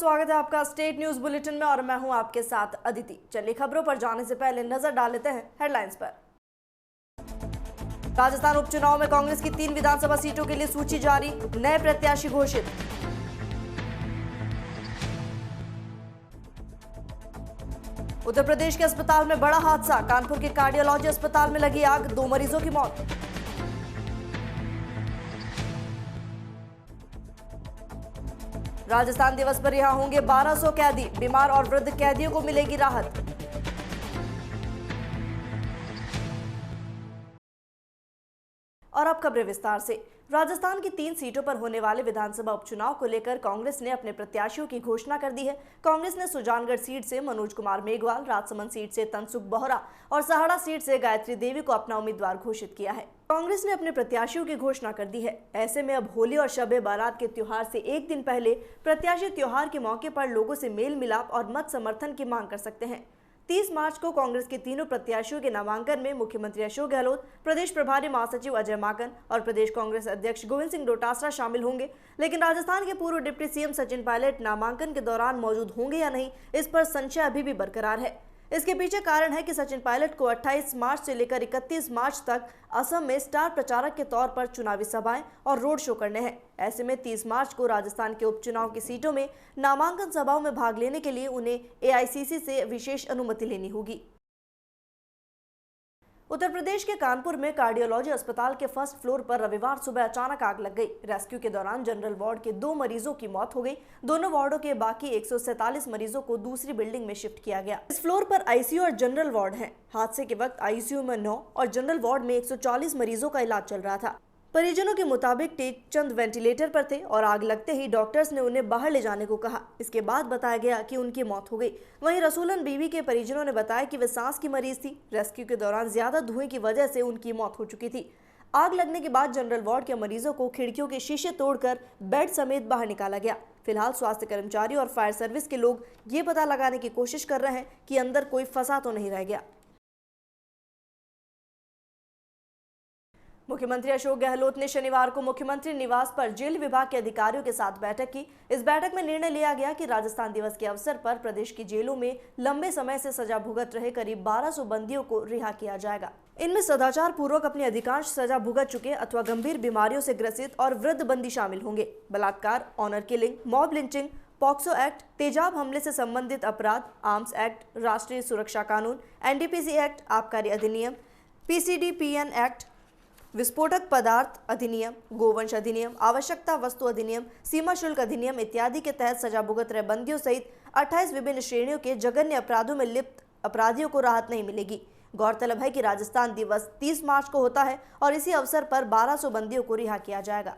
स्वागत है आपका स्टेट न्यूज बुलेटिन में और मैं हूं आपके साथ अदिति। चलिए खबरों पर जाने से पहले नजर डाल लेते हैं हेडलाइंस पर। राजस्थान उपचुनाव में कांग्रेस की 3 विधानसभा सीटों के लिए सूची जारी, नए प्रत्याशी घोषित। उत्तर प्रदेश के अस्पताल में बड़ा हादसा, कानपुर के कार्डियोलॉजी अस्पताल में लगी आग, 2 मरीजों की मौत। राजस्थान दिवस पर रिहा होंगे 1200 कैदी, बीमार और वृद्ध कैदियों को मिलेगी राहत। और अब खबरें विस्तार से। राजस्थान की 3 सीटों पर होने वाले विधानसभा उपचुनाव को लेकर कांग्रेस ने अपने प्रत्याशियों की घोषणा कर दी है। कांग्रेस ने सुजानगढ़ सीट से मनोज कुमार मेघवाल, राजसमंद सीट से तनसुख बोहरा और सहाड़ा सीट से गायत्री देवी को अपना उम्मीदवार घोषित किया है। कांग्रेस ने अपने प्रत्याशियों की घोषणा कर दी है। ऐसे में अब होली और शब ए बारात के त्योहार से एक दिन पहले प्रत्याशी त्योहार के मौके पर लोगों से मेल मिलाप और मत समर्थन की मांग कर सकते हैं। 30 मार्च को कांग्रेस के तीनों प्रत्याशियों के नामांकन में मुख्यमंत्री अशोक गहलोत, प्रदेश प्रभारी महासचिव अजय माकन और प्रदेश कांग्रेस अध्यक्ष गोविंद सिंह डोटासरा शामिल होंगे। लेकिन राजस्थान के पूर्व डिप्टी सीएम सचिन पायलट नामांकन के दौरान मौजूद होंगे या नहीं, इस पर संशय अभी भी बरकरार है। इसके पीछे कारण है कि सचिन पायलट को 28 मार्च से लेकर 31 मार्च तक असम में स्टार प्रचारक के तौर पर चुनावी सभाएं और रोड शो करने हैं। ऐसे में 30 मार्च को राजस्थान के उपचुनाव की सीटों में नामांकन सभाओं में भाग लेने के लिए उन्हें एआईसीसी से विशेष अनुमति लेनी होगी। उत्तर प्रदेश के कानपुर में कार्डियोलॉजी अस्पताल के फर्स्ट फ्लोर पर रविवार सुबह अचानक आग लग गई। रेस्क्यू के दौरान जनरल वार्ड के 2 मरीजों की मौत हो गई। दोनों वार्डों के बाकी 147 मरीजों को दूसरी बिल्डिंग में शिफ्ट किया गया। इस फ्लोर पर आईसीयू और जनरल वार्ड है। हादसे के वक्त आईसीयू में 9 और जनरल वार्ड में 140 मरीजों का इलाज चल रहा था। परिजनों के मुताबिक टेकचंद वेंटिलेटर पर थे और आग लगते ही डॉक्टर्स ने उन्हें बाहर ले जाने को कहा। इसके बाद बताया गया कि उनकी मौत हो गई। वहीं रसूलन बीवी के परिजनों ने बताया कि वे सांस की मरीज थी। रेस्क्यू के दौरान ज्यादा धुएं की वजह से उनकी मौत हो चुकी थी। आग लगने के बाद जनरल वार्ड के मरीजों को खिड़कियों के शीशे तोड़कर बेड समेत बाहर निकाला गया। फिलहाल स्वास्थ्य कर्मचारी और फायर सर्विस के लोग ये पता लगाने की कोशिश कर रहे हैं कि अंदर कोई फंसा तो नहीं रह गया। मुख्यमंत्री अशोक गहलोत ने शनिवार को मुख्यमंत्री निवास पर जेल विभाग के अधिकारियों के साथ बैठक की। इस बैठक में निर्णय लिया गया कि राजस्थान दिवस के अवसर पर प्रदेश की जेलों में लंबे समय से सजा भुगत रहे करीब 1200 बंदियों को रिहा किया जाएगा। इनमें सदाचार पूर्वक अपनी अधिकांश सजा भुगत चुके अथवा गंभीर बीमारियों से ग्रसित और वृद्ध बंदी शामिल होंगे। बलात्कार, honour killing, mob lynching, POCSO act, तेजाब हमले से संबंधित अपराध, आर्म्स एक्ट, राष्ट्रीय सुरक्षा कानून, एनडीपीसी एक्ट, आबकारी अधिनियम, पीसीडीपीएन एक्ट, विस्फोटक पदार्थ अधिनियम, गोवंश अधिनियम, आवश्यकता वस्तु अधिनियम, सीमा शुल्क अधिनियम इत्यादि के तहत सजा भुगत रहे बंदियों सहित 28 विभिन्न श्रेणियों के जघन्य अपराधों में लिप्त अपराधियों को राहत नहीं मिलेगी। गौरतलब है कि राजस्थान दिवस 30 मार्च को होता है और इसी अवसर पर 1200 बंदियों को रिहा किया जाएगा।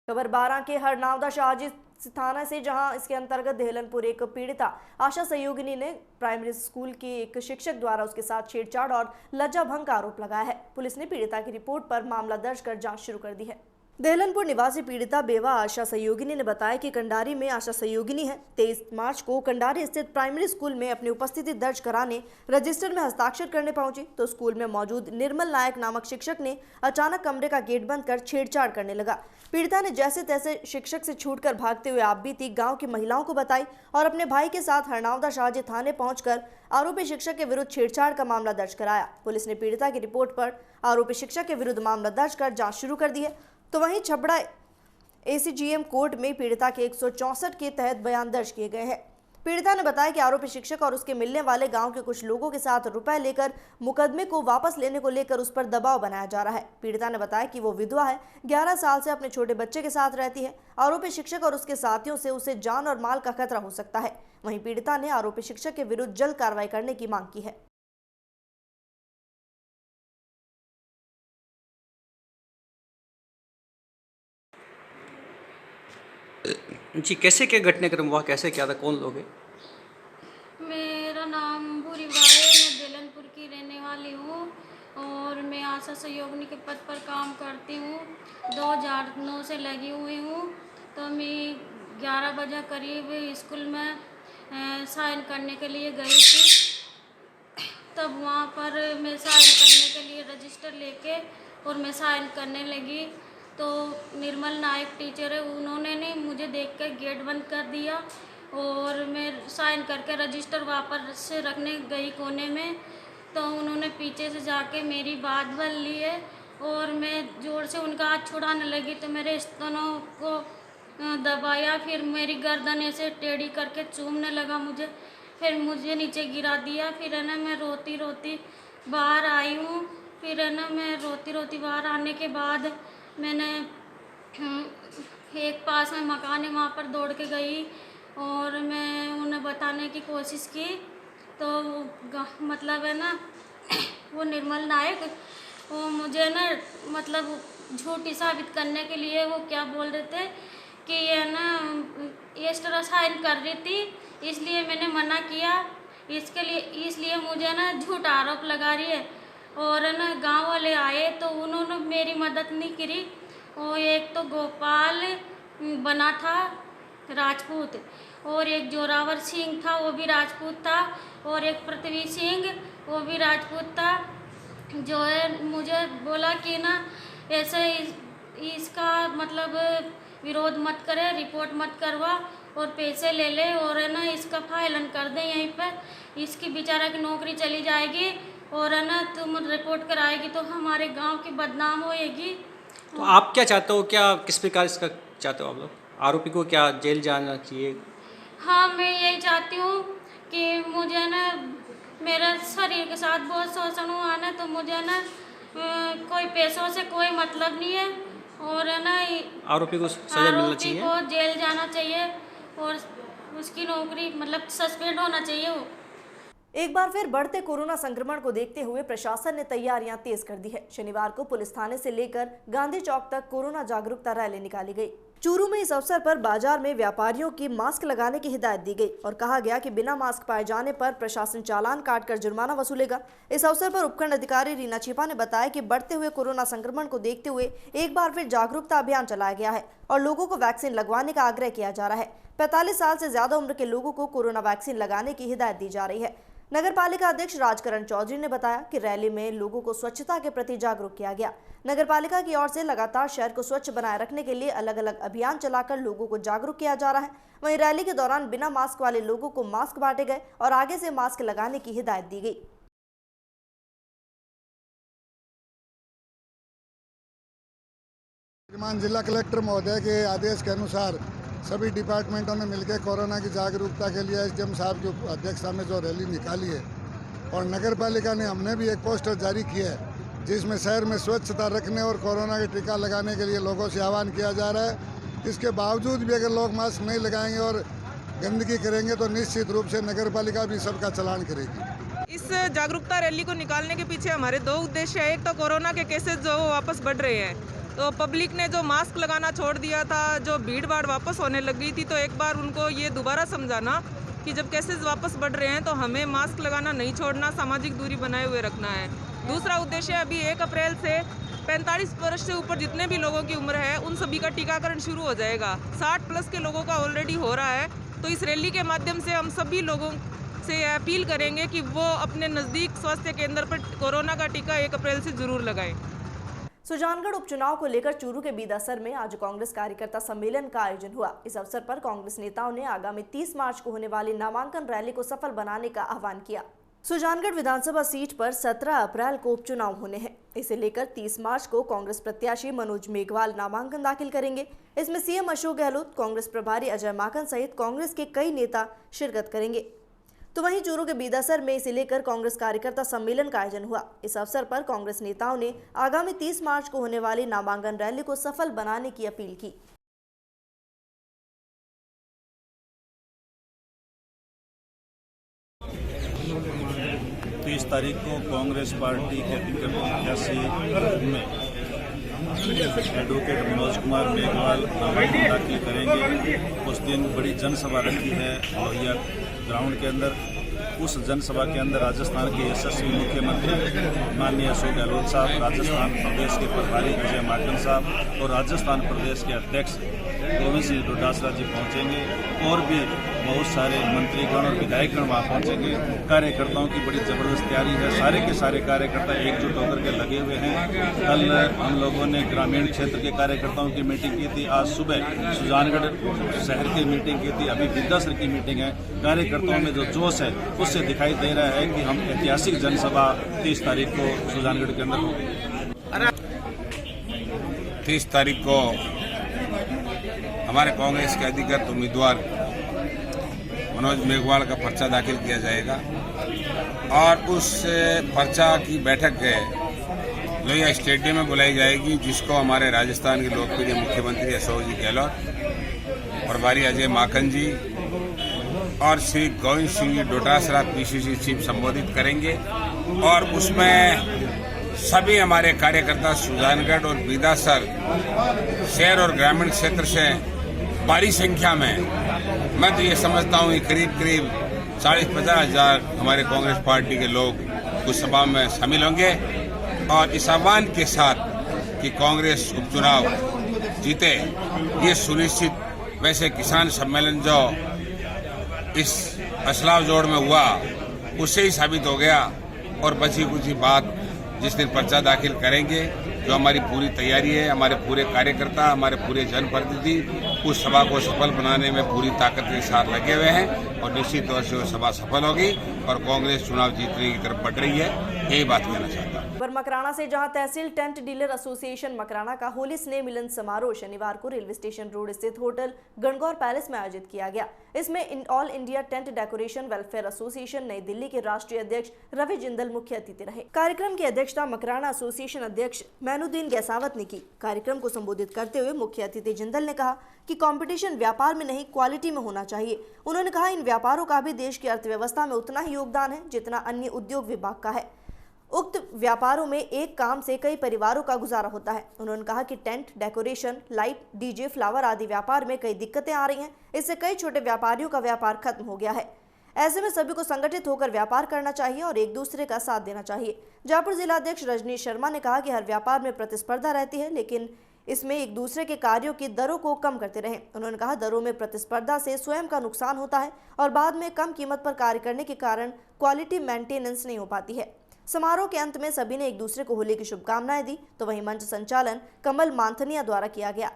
खबर 12 के हरनावदा शाहजी थाना से, जहां इसके अंतर्गत देहलनपुर एक पीड़िता आशा सहयोगिनी ने प्राइमरी स्कूल के एक शिक्षक द्वारा उसके साथ छेड़छाड़ और लज्जा भंग का आरोप लगाया है। पुलिस ने पीड़िता की रिपोर्ट पर मामला दर्ज कर जांच शुरू कर दी है। देहलनपुर निवासी पीड़िता बेवा आशा सहयोगिनी ने बताया कि कंडारी में आशा सहयोगिनी है। 23 मार्च को कंडारी स्थित प्राइमरी स्कूल में अपनी उपस्थिति दर्ज कराने रजिस्टर में हस्ताक्षर करने पहुंची तो स्कूल में मौजूद निर्मल नायक नामक शिक्षक ने अचानक कमरे का गेट बंद कर छेड़छाड़ करने लगा। पीड़िता ने जैसे तैसे शिक्षक से छूटकर भागते हुए आप बीती गांव की महिलाओं को बताई और अपने भाई के साथ हरनावदा शाहजी थाने पहुंचकर आरोपी शिक्षक के विरुद्ध छेड़छाड़ का मामला दर्ज कराया। पुलिस ने पीड़िता की रिपोर्ट पर आरोपी शिक्षक के विरुद्ध मामला दर्ज कर जांच शुरू कर दी है। तो वहीं छबड़ा एसीजीएम कोर्ट में पीड़िता के 164 के तहत बयान दर्ज किए गए हैं। पीड़िता ने बताया कि आरोपी शिक्षक और उसके मिलने वाले गांव के कुछ लोगों के साथ रुपए लेकर मुकदमे को वापस लेने को लेकर उस पर दबाव बनाया जा रहा है। पीड़िता ने बताया कि वो विधवा है, 11 साल से अपने छोटे बच्चे के साथ रहती है। आरोपी शिक्षक और उसके साथियों से उसे जान और माल का खतरा हो सकता है। वहीं पीड़िता ने आरोपी शिक्षक के विरुद्ध जल्द कार्रवाई करने की मांग की है। जी, कैसे क्या घटनाक्रम हुआ, कैसे क्या था, कौन लोग हैं? मेरा नाम भूरी बाई है। मैं बेलनपुर की रहने वाली हूँ और मैं आशा सहयोगिनी के पद पर काम करती हूँ। 2009 से लगी हुई हूँ। तो मैं 11 बजे करीब स्कूल में साइन करने के लिए गई थी। तब वहाँ पर मैं साइन करने के लिए रजिस्टर लेके और मैं साइन करने लगी तो निर्मल नायक टीचर है, उन्होंने नहीं मुझे देख कर गेट बंद कर दिया और मैं साइन करके रजिस्टर वापस से रखने गई कोने में, तो उन्होंने पीछे से जाके मेरी बात बन ली है और मैं ज़ोर से उनका हाथ छुड़ाने लगी तो मेरे स्तनों को दबाया, फिर मेरी गर्दन ऐसे टेढ़ी करके चूमने लगा मुझे, फिर मुझे नीचे गिरा दिया। फिर है ना मैं रोती रोती बाहर आई हूँ। फिर है ना मैं रोती रोती बाहर आने के बाद मैंने एक पास में मकान है वहाँ पर दौड़ के गई और मैं उन्हें बताने की कोशिश की, तो मतलब है ना वो निर्मल नायक वो मुझे ना मतलब झूठी साबित करने के लिए वो क्या बोल रहे थे कि ये ना इस तरह साइन कर रही थी, इसलिए मैंने मना किया, इसलिए मुझे ना झूठा आरोप लगा रही है। और है ना गांव वाले आए तो उन्होंने मेरी मदद नहीं करी। और एक तो गोपाल बना था राजपूत और एक जोरावर सिंह था वो भी राजपूत था और एक पृथ्वी सिंह वो भी राजपूत था, जो है मुझे बोला कि ना ऐसे इसका मतलब विरोध मत करे, रिपोर्ट मत करवा और पैसे ले ले और है ना इसका फाइलन कर दे यहीं पर, इसकी बेचारा की नौकरी चली जाएगी और है ना तुम रिपोर्ट कराएगी तो हमारे गांव की बदनाम होएगी। तो आप क्या चाहते हो, क्या किस प्रकार इसका चाहते हो आप लोग? आरोपी को क्या जेल जाना चाहिए? हाँ मैं यही चाहती हूँ कि मुझे ना मेरे शरीर के साथ बहुत शोषण हुआ ना, तो मुझे ना कोई पैसों से कोई मतलब नहीं है और है ना आरोपी को सजा मिलना चाहिए, को जेल जाना चाहिए और उसकी नौकरी मतलब सस्पेंड होना चाहिए वो। एक बार फिर बढ़ते कोरोना संक्रमण को देखते हुए प्रशासन ने तैयारियां तेज कर दी है। शनिवार को पुलिस थाने से लेकर गांधी चौक तक कोरोना जागरूकता रैली निकाली गई। चूरू में इस अवसर पर बाजार में व्यापारियों की मास्क लगाने की हिदायत दी गई और कहा गया कि बिना मास्क पाए जाने पर प्रशासन चालान काटकर जुर्माना वसूलेगा। इस अवसर पर उपखंड अधिकारी रीना छिपा ने बताया कि बढ़ते हुए कोरोना संक्रमण को देखते हुए एक बार फिर जागरूकता अभियान चलाया गया है और लोगों को वैक्सीन लगवाने का आग्रह किया जा रहा है। 45 साल से ज्यादा उम्र के लोगों को कोरोना वैक्सीन लगाने की हिदायत दी जा रही है। नगर पालिका अध्यक्ष राजकरण चौधरी ने बताया कि रैली में लोगों को स्वच्छता के प्रति जागरूक किया गया। नगर पालिका की ओर से लगातार शहर को स्वच्छ बनाए रखने के लिए अलग अलग अभियान चलाकर लोगों को जागरूक किया जा रहा है। वहीं रैली के दौरान बिना मास्क वाले लोगों को मास्क बांटे गए और आगे से मास्क लगाने की हिदायत दी गई। जिला कलेक्टर महोदय के आदेश के अनुसार सभी डिपार्टमेंटों ने मिलकर कोरोना की जागरूकता के लिए एसडीएम साहब की अध्यक्षता में जो रैली निकाली है और नगर पालिका ने हमने भी एक पोस्टर जारी किया है जिसमें शहर में स्वच्छता रखने और कोरोना के टीका लगाने के लिए लोगों से आह्वान किया जा रहा है। इसके बावजूद भी अगर लोग मास्क नहीं लगाएंगे और गंदगी करेंगे तो निश्चित रूप से नगर पालिका भी सबका चालान करेगी। इस जागरूकता रैली को निकालने के पीछे हमारे दो उद्देश्य है। एक तो कोरोना के केसेस जो वापस बढ़ रहे हैं, तो पब्लिक ने जो मास्क लगाना छोड़ दिया था, जो भीड़ भाड़ वापस होने लग गई थी, तो एक बार उनको ये दोबारा समझाना कि जब केसेस वापस बढ़ रहे हैं तो हमें मास्क लगाना नहीं छोड़ना, सामाजिक दूरी बनाए हुए रखना है। दूसरा उद्देश्य अभी 1 अप्रैल से 45 वर्ष से ऊपर जितने भी लोगों की उम्र है उन सभी का टीकाकरण शुरू हो जाएगा। 60 प्लस के लोगों का ऑलरेडी हो रहा है। तो इस रैली के माध्यम से हम सभी लोगों से अपील करेंगे कि वो अपने नज़दीक स्वास्थ्य केंद्र पर कोरोना का टीका 1 अप्रैल से जरूर लगाएं। सुजानगढ़ उपचुनाव को लेकर चूरू के बीदासर में आज कांग्रेस कार्यकर्ता सम्मेलन का आयोजन हुआ। इस अवसर पर कांग्रेस नेताओं ने आगामी 30 मार्च को होने वाली नामांकन रैली को सफल बनाने का आह्वान किया। सुजानगढ़ विधानसभा सीट पर 17 अप्रैल को उपचुनाव होने हैं। इसे लेकर 30 मार्च को कांग्रेस प्रत्याशी मनोज मेघवाल नामांकन दाखिल करेंगे। इसमें सीएम अशोक गहलोत, कांग्रेस प्रभारी अजय माकन सहित कांग्रेस के कई नेता शिरकत करेंगे। तो वहीं चूरू के बीदासर में इसे लेकर कांग्रेस कार्यकर्ता सम्मेलन का आयोजन हुआ। इस अवसर पर कांग्रेस नेताओं ने आगामी 30 मार्च को होने वाली नामांकन रैली को सफल बनाने की अपील की। 30 तारीख को कांग्रेस पार्टी के टिकट प्रत्याशी में एडवोकेट मनोज कुमार मेघवाल नामांकन दाखिल करेंगे। उस दिन बड़ी जनसभा रखी है और यह ग्राउंड के अंदर, उस जनसभा के अंदर राजस्थान के यशस्वी मुख्यमंत्री माननीय अशोक गहलोत साहब, राजस्थान प्रदेश के प्रभारी अजय माकन साहब और राजस्थान प्रदेश के अध्यक्ष गोविंद सिंह डोटासरा जी पहुंचेंगे और भी बहुत सारे मंत्रीगण और विधायकगण वहाँ पहुँचेंगे। कार्यकर्ताओं की बड़ी ज़बरदस्त तैयारी है, सारे के सारे कार्यकर्ता एकजुट होकर के लगे हुए हैं। कल हम लोगों ने ग्रामीण क्षेत्र के कार्यकर्ताओं की मीटिंग की थी, आज सुबह सुजानगढ़ शहर की मीटिंग की थी, अभी विद्यासर की मीटिंग है। कार्यकर्ताओं में जो जोश है उससे दिखाई दे रहा है कि हम ऐतिहासिक जनसभा 30 तारीख को सुजानगढ़ के अंदर होगी। 30 तारीख को हमारे कांग्रेस के अधिकृत उम्मीदवार मनोज मेघवाल का पर्चा दाखिल किया जाएगा और उस पर्चा की बैठक लोहिया स्टेडियम में बुलाई जाएगी, जिसको हमारे राजस्थान के लोकप्रिय मुख्यमंत्री अशोक जी गहलोत, प्रभारी अजय माकन जी और श्री गोविंद सिंह जी डोटासरा पीसीसी चीफ संबोधित करेंगे। और उसमें सभी हमारे कार्यकर्ता सुजानगढ़ और बिदासर शहर और ग्रामीण क्षेत्र से बड़ी संख्या में, मैं तो ये समझता हूँ कि करीब 40-50 हज़ार हमारे कांग्रेस पार्टी के लोग उस सभा में शामिल होंगे। और इस आह्वान के साथ कि कांग्रेस उपचुनाव जीते, ये सुनिश्चित। वैसे किसान सम्मेलन जो इस असलाव जोड़ में हुआ उससे ही साबित हो गया। और बची कुछ बात जिस दिन पर्चा दाखिल करेंगे, जो हमारी पूरी तैयारी है, हमारे पूरे कार्यकर्ता, हमारे पूरे जनप्रतिनिधि उस सभा को सफल बनाने में पूरी ताकत के साथ लगे हुए हैं और निश्चित तौर से वो सभा सफल होगी और कांग्रेस चुनाव जीतने की तरफ बढ़ रही है। यही बात कहना चाहता हूँ। पर मकराना से जहां तहसील टेंट डीलर एसोसिएशन मकराना का होली स्नेह मिलन समारोह शनिवार को रेलवे स्टेशन रोड स्थित होटल गणगौर पैलेस में आयोजित किया गया। इसमें all India tent decoration welfare association नई दिल्ली के राष्ट्रीय अध्यक्ष रवि जिंदल मुख्य अतिथि रहे। कार्यक्रम की अध्यक्षता मकराना एसोसिएशन अध्यक्ष मैनुद्दीन गैसावत ने की। कार्यक्रम को संबोधित करते हुए मुख्य अतिथि जिंदल ने कहा कि कंपटीशन व्यापार में नहीं, क्वालिटी में होना चाहिए। उन्होंने कहा इन व्यापारों का भी देश की अर्थव्यवस्था में उतना ही योगदान है जितना अन्य उद्योग विभाग का है। उक्त व्यापारों में एक काम से कई परिवारों का गुजारा होता है। उन्होंने कहा कि tent, decoration, light, DJ, flower आदि व्यापार में कई दिक्कतें आ रही हैं। इससे कई छोटे व्यापारियों का व्यापार खत्म हो गया है। ऐसे में सभी को संगठित होकर व्यापार करना चाहिए और एक दूसरे का साथ देना चाहिए। जयपुर जिलाध्यक्ष रजनीश शर्मा ने कहा कि हर व्यापार में प्रतिस्पर्धा रहती है, लेकिन इसमें एक दूसरे के कार्यों की दरों को कम करते रहें। उन्होंने कहा दरों में प्रतिस्पर्धा से स्वयं का नुकसान होता है और बाद में कम कीमत पर कार्य करने के कारण क्वालिटी मेंटेनेंस नहीं हो पाती है। समारोह के अंत में सभी ने एक दूसरे को होली की शुभकामनाएं दी, तो वहीं मंच संचालन कमल मांथनिया द्वारा किया गया।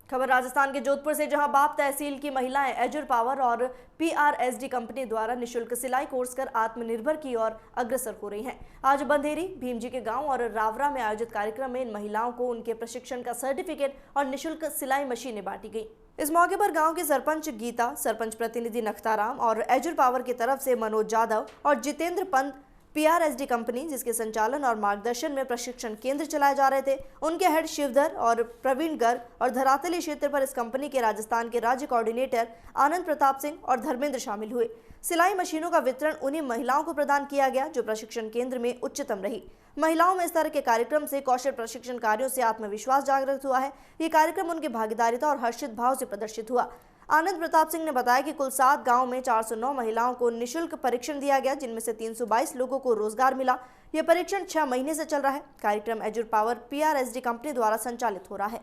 खबर राजस्थान के जोधपुर से, जहां बाप तहसील की महिलाएं एजुर पावर और PRSD कंपनी द्वारा निशुल्क सिलाई कोर्स कर आत्मनिर्भर की ओर अग्रसर हो रही हैं। आज बंधेरी, भीमजी के गांव और रावरा में आयोजित कार्यक्रम में इन महिलाओं को उनके प्रशिक्षण का सर्टिफिकेट और निशुल्क सिलाई मशीनें बांटी गई। इस मौके पर गांव के सरपंच गीता, सरपंच प्रतिनिधि नखताराम और एजुर पावर की तरफ से मनोज यादव और जितेंद्र पंत, PRSD कंपनी जिसके संचालन और मार्गदर्शन में प्रशिक्षण केंद्र चलाए जा रहे थे, उनके हेड शिवधर और प्रवीण गर्ग और धरातली क्षेत्र पर इस कंपनी के राजस्थान के राज्य कोऑर्डिनेटर आनंद प्रताप सिंह और धर्मेंद्र शामिल हुए। सिलाई मशीनों का वितरण उन्हीं महिलाओं को प्रदान किया गया जो प्रशिक्षण केंद्र में उच्चतम रही। महिलाओं में इस तरह के कार्यक्रम से कौशल प्रशिक्षण कार्यों से आत्मविश्वास जागृत हुआ है। ये कार्यक्रम उनकी भागीदारिता और हर्षित भाव से प्रदर्शित हुआ। आनंद प्रताप सिंह ने बताया कि कुल 7 गांव में 409 महिलाओं को निशुल्क परीक्षण दिया गया, जिनमें से 322 लोगों को रोजगार मिला। यह परीक्षण 6 महीने से चल रहा है। कार्यक्रम एजुर पावर PRSD कंपनी द्वारा संचालित हो रहा है।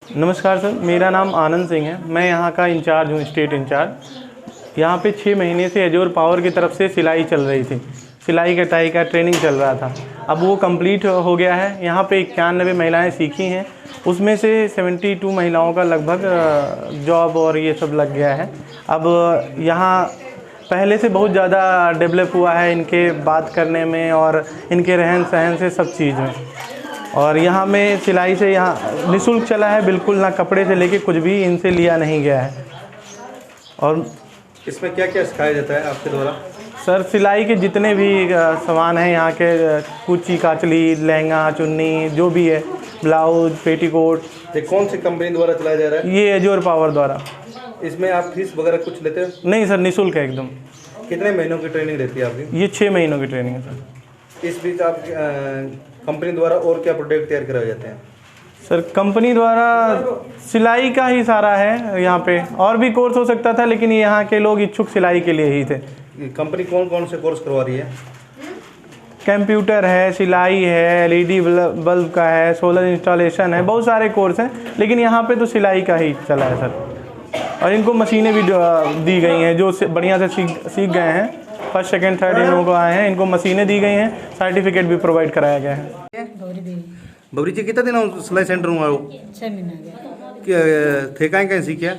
नमस्कार सर, मेरा नाम आनंद सिंह है। मैं यहाँ का इंचार्ज हूँ, स्टेट इंचार्ज। यहाँ पे 6 महीने से एजुर पावर की तरफ से सिलाई चल रही थी, सिलाई कटाई का ट्रेनिंग चल रहा था। अब वो कंप्लीट हो गया है। यहाँ पे 91 महिलाएं सीखी हैं, उसमें से 72 महिलाओं का लगभग जॉब और ये सब लग गया है। अब यहाँ पहले से बहुत ज़्यादा डेवलप हुआ है इनके बात करने में और इनके रहन सहन से, सब चीज़ में। और यहाँ में सिलाई से यहाँ निःशुल्क चला है, बिल्कुल ना कपड़े से लेके कुछ भी इनसे लिया नहीं गया है। और इसमें क्या क्या सिखाया जाता है आपके द्वारा? सर, सिलाई के जितने भी सामान हैं यहाँ के, कुची काचली, लहंगा, चुन्नी, जो भी है, ब्लाउज, पेटीकोट। ये कौन सी कंपनी द्वारा चलाया जा रहा है? ये एजुर पावर द्वारा। इसमें आप फीस वगैरह कुछ लेते हो? नहीं सर, निःशुल्क है एकदम। कितने महीनों की ट्रेनिंग रहती है आपकी? ये 6 महीनों की ट्रेनिंग है सर। इस बीच आप कंपनी द्वारा और क्या प्रोडक्ट तैयार कराए जाते हैं? सर, कंपनी द्वारा सिलाई का ही सारा है यहाँ पे। और भी कोर्स हो सकता था, लेकिन यहाँ के लोग इच्छुक सिलाई के लिए ही थे। कंपनी कौन कौन से कोर्स करवा रही है? कंप्यूटर है, सिलाई है, LED बल्ब का है, सोलर इंस्टॉलेशन है, बहुत सारे कोर्स हैं, लेकिन यहाँ पे तो सिलाई का ही चला है सर। और इनको मशीनें भी दी गई हैं जो बढ़िया से सीख गए हैं, फर्स्ट सेकंड थर्ड इन लोगों को आए हैं, इनको मशीनें दी गई हैं, सर्टिफिकेट भी प्रोवाइड कराया गया है। बबरी जी कितना दिन सिलाई सेंटर में आओ? 6 महीना गया। थे कहीं सीखा?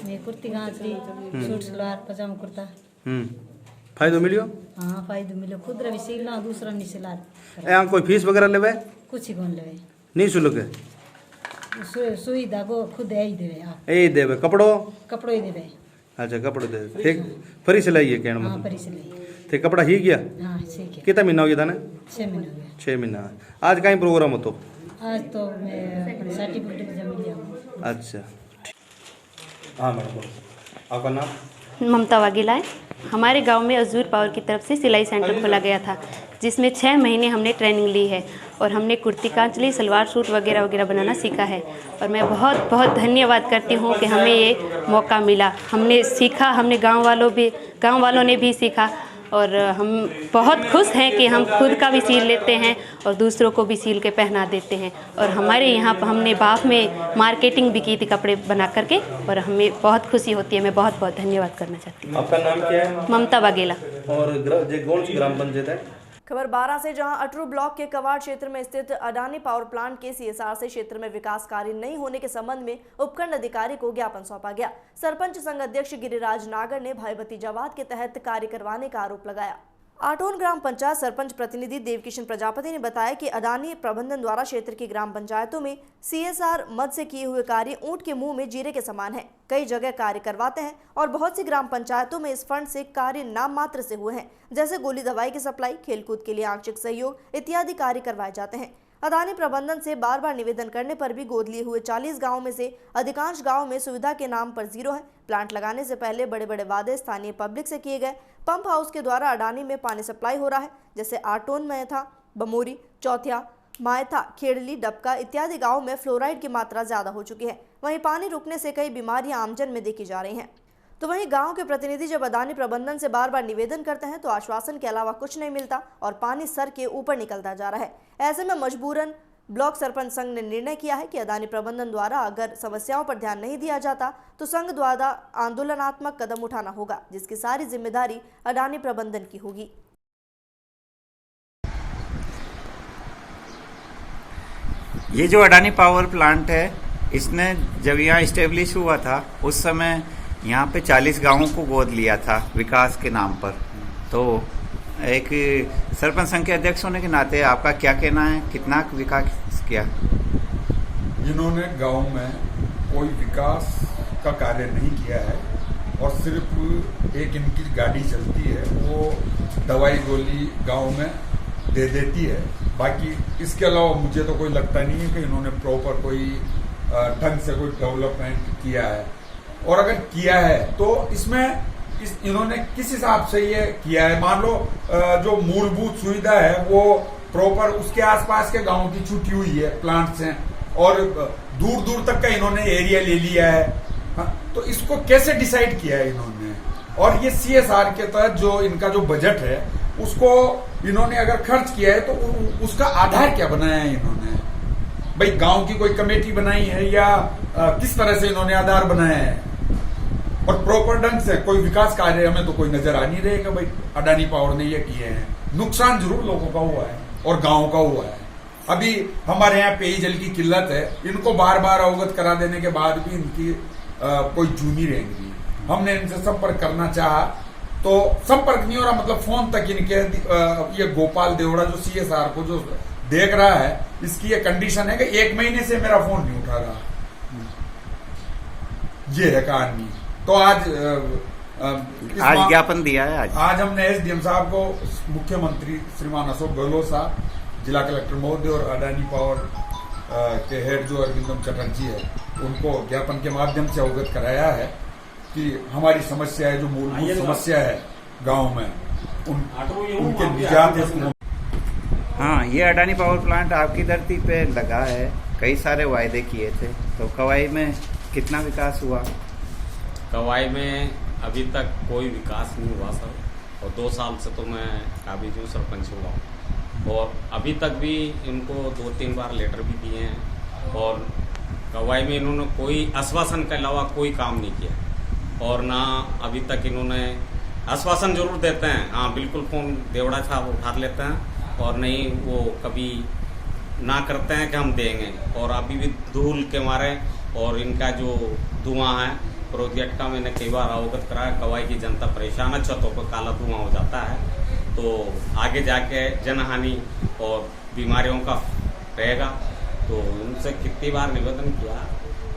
मैं कुर्ती गांचली, सूट सलवार पजामा कुर्ता। फायदो मिलियो? हाँ फायदो मिलो, खुद रवि सिलना, दूसरा नहीं सिला। यहाँ कोई फीस वगैरह लेवे? कुछ ही कौन लेवे, नहीं शुल्क है? सुई धागो खुद है ही देवे आप। यही देवे? कपड़ो ही देवे। अच्छा कपड़ो दे ठीक, फ्री सिलाई है कहना हाँ मतलब? फ्री सिलाई। थे कपड़ा ही गया? हाँ सीख गया। कितना महीना हो गया था ना? 6 महीना हो गया। 6 महीना। आज कहीं प्रोग्राम हो तो? आज तो मैं सर्टिफिकेट जमा लिया। अच्छा हाँ मैडम, आपका नाम? ममता वाघेला है। हमारे गांव में अजूर पावर की तरफ से सिलाई सेंटर खोला गया था, जिसमें 6 महीने हमने ट्रेनिंग ली है और हमने कुर्ती कांचली, सलवार सूट वगैरह वगैरह बनाना सीखा है। और मैं बहुत बहुत धन्यवाद करती हूँ कि हमें ये मौका मिला, हमने सीखा, हमने गांव वालों ने भी सीखा और हम बहुत खुश हैं कि हम खुद का भी सील लेते हैं और दूसरों को भी सील के पहना देते हैं। और हमारे यहाँ पर हमने बाफ में मार्केटिंग भी की थी कपड़े बना करके, और हमें बहुत खुशी होती है। मैं बहुत बहुत धन्यवाद करना चाहती हूँ। आपका नाम क्या है? ममता वाघेला। और कौन सी ग्राम पंचायत है? खबर 12 से, जहां अटरू ब्लॉक के कवाड़ क्षेत्र में स्थित अडानी पावर प्लांट के CSR से क्षेत्र में विकास कार्य नहीं होने के संबंध में उपखंड अधिकारी को ज्ञापन सौंपा गया। सरपंच संघ अध्यक्ष गिरिराज नागर ने भाई भतीजावाद के तहत कार्य करवाने का आरोप लगाया। आटोन ग्राम पंचायत सरपंच प्रतिनिधि देवकिशन प्रजापति ने बताया कि अडानी प्रबंधन द्वारा क्षेत्र की ग्राम पंचायतों में CSR मद से किए हुए कार्य ऊंट के मुंह में जीरे के समान है। कई जगह कार्य करवाते हैं और बहुत सी ग्राम पंचायतों में इस फंड से कार्य नाम मात्र से हुए हैं, जैसे गोली दवाई की सप्लाई, खेलकूद के लिए आंशिक सहयोग इत्यादि कार्य करवाए जाते हैं। अडानी प्रबंधन से बार बार निवेदन करने पर भी गोद लिए हुए 40 गांवों में से अधिकांश गांवों में सुविधा के नाम पर जीरो है। प्लांट लगाने से पहले बड़े बड़े वादे स्थानीय पब्लिक से किए गए। पंप हाउस के द्वारा अडानी में पानी सप्लाई हो रहा है, जैसे आटोन में था, बमोरी, चौथिया, मायथा, खेड़ली, डबका इत्यादि गाँव में फ्लोराइड की मात्रा ज्यादा हो चुकी है। वहीं पानी रुकने से कई बीमारियां आमजन में देखी जा रही हैं। तो वहीं गांव के प्रतिनिधि जब अडानी प्रबंधन से बार बार निवेदन करते हैं तो आश्वासन के अलावा कुछ नहीं मिलता और पानी सर के ऊपर निकलता जा रहा है। ऐसे में मजबूरन ब्लॉक सरपंच संघ ने निर्णय किया है कि अडानी प्रबंधन द्वारा अगर समस्याओं पर ध्यान नहीं दिया जाता तो संघ द्वारा आंदोलनात्मक कदम उठाना होगा, जिसकी सारी जिम्मेदारी अडानी प्रबंधन की होगी। ये जो अडानी पावर प्लांट है, इसने जब यहाँ इस्टेब्लिश हुआ था उस समय यहाँ पे 40 गांवों को गोद लिया था विकास के नाम पर। तो एक सरपंच संघ के अध्यक्ष होने के नाते आपका क्या कहना है, कितना विकास किया? इन्होंने गांव में कोई विकास का कार्य नहीं किया है और सिर्फ एक इनकी गाड़ी चलती है, वो दवाई गोली गांव में दे देती है। बाकी इसके अलावा मुझे तो कोई लगता नहीं है कि इन्होंने प्रॉपर कोई ढंग से कोई डेवलपमेंट किया है। और अगर किया है तो इसमें इन्होंने किस हिसाब से ये किया है? मान लो जो मूलभूत सुविधा है वो प्रॉपर उसके आसपास के गांव की छुट्टी हुई है प्लांट से और दूर दूर तक का इन्होंने एरिया ले लिया है। हाँ, तो इसको कैसे डिसाइड किया है इन्होंने? और ये CSR के तहत जो इनका जो बजट है उसको इन्होंने अगर खर्च किया है तो उसका आधार क्या बनाया है इन्होंने? भाई गांव की कोई कमेटी बनाई है या किस तरह से इन्होंने आधार बनाया है? और प्रॉपर ढंग से कोई विकास कार्य हमें तो कोई नजर आ नहीं रहेगा। भाई अडानी पावर ने ये किए हैं, नुकसान जरूर लोगों का हुआ है और गांव का हुआ है। अभी हमारे यहाँ पेयजल की किल्लत है, इनको बार बार अवगत करा देने के बाद भी इनकी कोई जूनी रहेंगी। हमने इनसे संपर्क करना चाहा तो संपर्क नहीं हो रहा, मतलब फोन तक इनके ये गोपाल देवड़ा जो CSR को जो देख रहा है, इसकी ये कंडीशन है कि 1 महीने से मेरा फोन नहीं उठा रहा। ये है कहानी। तो आज ज्ञापन दिया है। आज हमने SDM साहब को, मुख्यमंत्री श्रीमान अशोक गहलोत साहब, जिला कलेक्टर महोदय और अडानी पावर के हेड जो अरविंदम चटर्जी है, उनको ज्ञापन के माध्यम से अवगत कराया है कि हमारी समस्या है, जो मूलभूत समस्या है गांव में, उनके निजात। हाँ, ये अडानी पावर प्लांट आपकी धरती पे लगा है, कई सारे वायदे किए थे, तो कवाई में कितना विकास हुआ? कवाई में अभी तक कोई विकास नहीं हुआ सर, और 2 साल से तो मैं काबिज हूँ, सरपंच हुआ हूँ। और अभी तक भी इनको 2-3 बार लेटर भी दिए हैं और कवाई में इन्होंने कोई आश्वासन के अलावा कोई काम नहीं किया और ना अभी तक इन्होंने आश्वासन जरूर देते हैं, हाँ बिल्कुल फ़ोन देवड़ा साहब उठा लेते हैं और नहीं वो कभी ना करते हैं कि हम देंगे। और अभी भी धूल के मारे और इनका जो धुआं है प्रोजेक्ट का मैंने कई बार अवगत कराया, कवाई की जनता परेशान है, छतों पर काला धुआं हो जाता है तो आगे जाके जनहानि और बीमारियों का रहेगा। तो उनसे कितनी बार निवेदन किया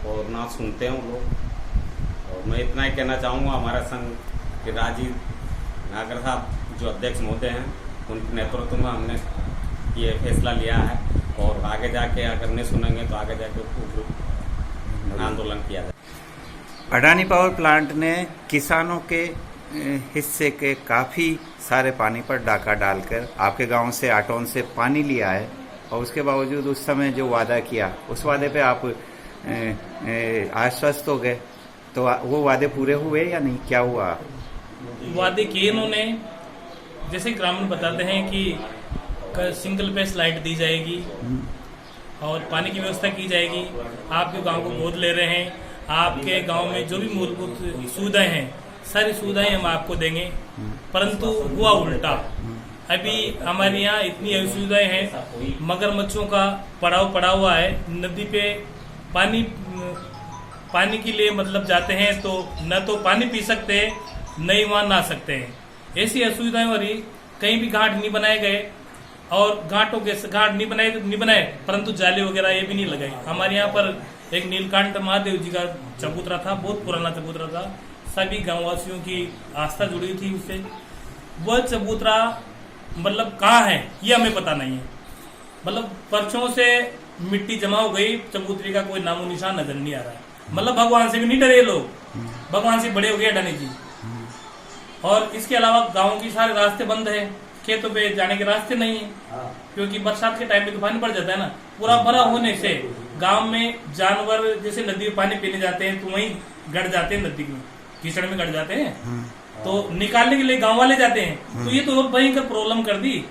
और ना सुनते हैं वो लोग। और मैं इतना ही कहना चाहूँगा हमारे संघ के राजीव नागर साहब जो अध्यक्ष महोदय हैं उनके नेतृत्व में हमने ये फैसला लिया है और आगे जाके अगर नहीं सुनेंगे तो आगे जाके आंदोलन किया जाए। अडानी पावर प्लांट ने किसानों के हिस्से के काफ़ी सारे पानी पर डाका डालकर आपके गांव से 8 टन से पानी लिया है और उसके बावजूद उस समय जो वादा किया उस वादे पे आप आश्वस्त हो गए, तो वो वादे पूरे हुए या नहीं, क्या हुआ? वादे किए इन्होंने, जैसे ग्रामीण बताते हैं कि सिंगल पेज लाइट दी जाएगी और पानी की व्यवस्था की जाएगी, आपके गांव को गोद ले रहे हैं, आपके गांव में जो भी मूलभूत सुविधाएं हैं सारी सुविधाएं हम आपको देंगे, परंतु हुआ उल्टा। अभी हमारे यहाँ इतनी सुविधाएं हैं, मगरमच्छों का पड़ाव पड़ा हुआ है, नदी पे पानी के लिए मतलब जाते हैं तो न तो पानी पी सकते हैं न ही वहाँ नहा सकते हैं, ऐसी असुविधाएं हो रही। कहीं भी घाट नहीं बनाए गए और घाट नहीं बनाए परंतु जाली वगैरह ये भी नहीं लगाई। हमारे यहाँ पर एक नीलकंठ महादेव जी का चबूतरा था, बहुत पुराना चबूतरा था, सभी गांववासियों की आस्था जुड़ी थी उससे। वह चबूतरा मतलब कहाँ है ये हमें पता नहीं है, मतलब वर्षों से मिट्टी जमा हो गई, चबूतरे का कोई नामो निशान नजर नहीं आ रहा है। मतलब भगवान से भी नहीं डरे लोग, भगवान से बड़े हो गए अडानी जी। और इसके अलावा गाँव की सारे रास्ते बंद है, खेतों पे जाने के रास्ते नहीं है क्योंकि बरसात के टाइम में तो पानी पड़ जाता है ना, पूरा भरा होने से गांव में जानवर जैसे नदी में पानी पीने जाते हैं तो वहीं गड़ जाते हैं, नदी में कीचड़ में गड़ जाते हैं, तो निकालने के लिए गांव वाले जाते हैं। तो ये तो और भयंकर प्रॉब्लम कर दी।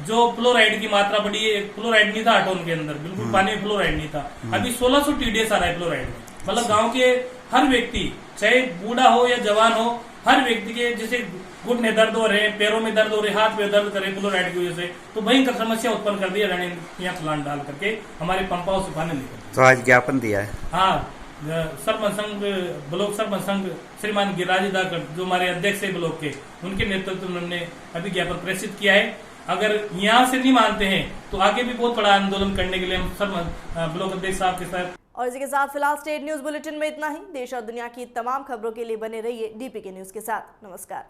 जो फ्लोराइड की मात्रा बढ़ी है, फ्लोराइड नहीं था 8 टन के अंदर, बिल्कुल पानी में फ्लोराइड नहीं था, अभी 1600 TDS आ रहा है फ्लोराइड में। मतलब गाँव के हर व्यक्ति चाहे बूढ़ा हो या जवान हो, हर व्यक्ति के जैसे घुटने दर्द हो रहे, पैरों में दर्द हो रहे, हाथ में दर्द करे फ्लोराइड की वजह से, तो भयंकर समस्या उत्पन्न कर दी अडानी यहाँ प्लांट डाल करके हमारे पंपाओं से पानी लेकर। तो आज ज्ञापन दिया है? हाँ, सरपंच संघ, ब्लॉक सरपंच संघ श्रीमान गिरिराज दाकर जो हमारे अध्यक्ष है ब्लॉक के, उनके नेतृत्व में हमने अभी ज्ञापन प्रेषित किया है। अगर यहाँ से नहीं मानते हैं तो आगे भी बहुत बड़ा आंदोलन करने के लिए हम सरपंच ब्लॉक अध्यक्ष साहब के साथ। और इसी के साथ फिलहाल स्टेट न्यूज बुलेटिन में इतना ही। देश और दुनिया की तमाम खबरों के लिए बने रहिए DPK न्यूज के साथ। नमस्कार।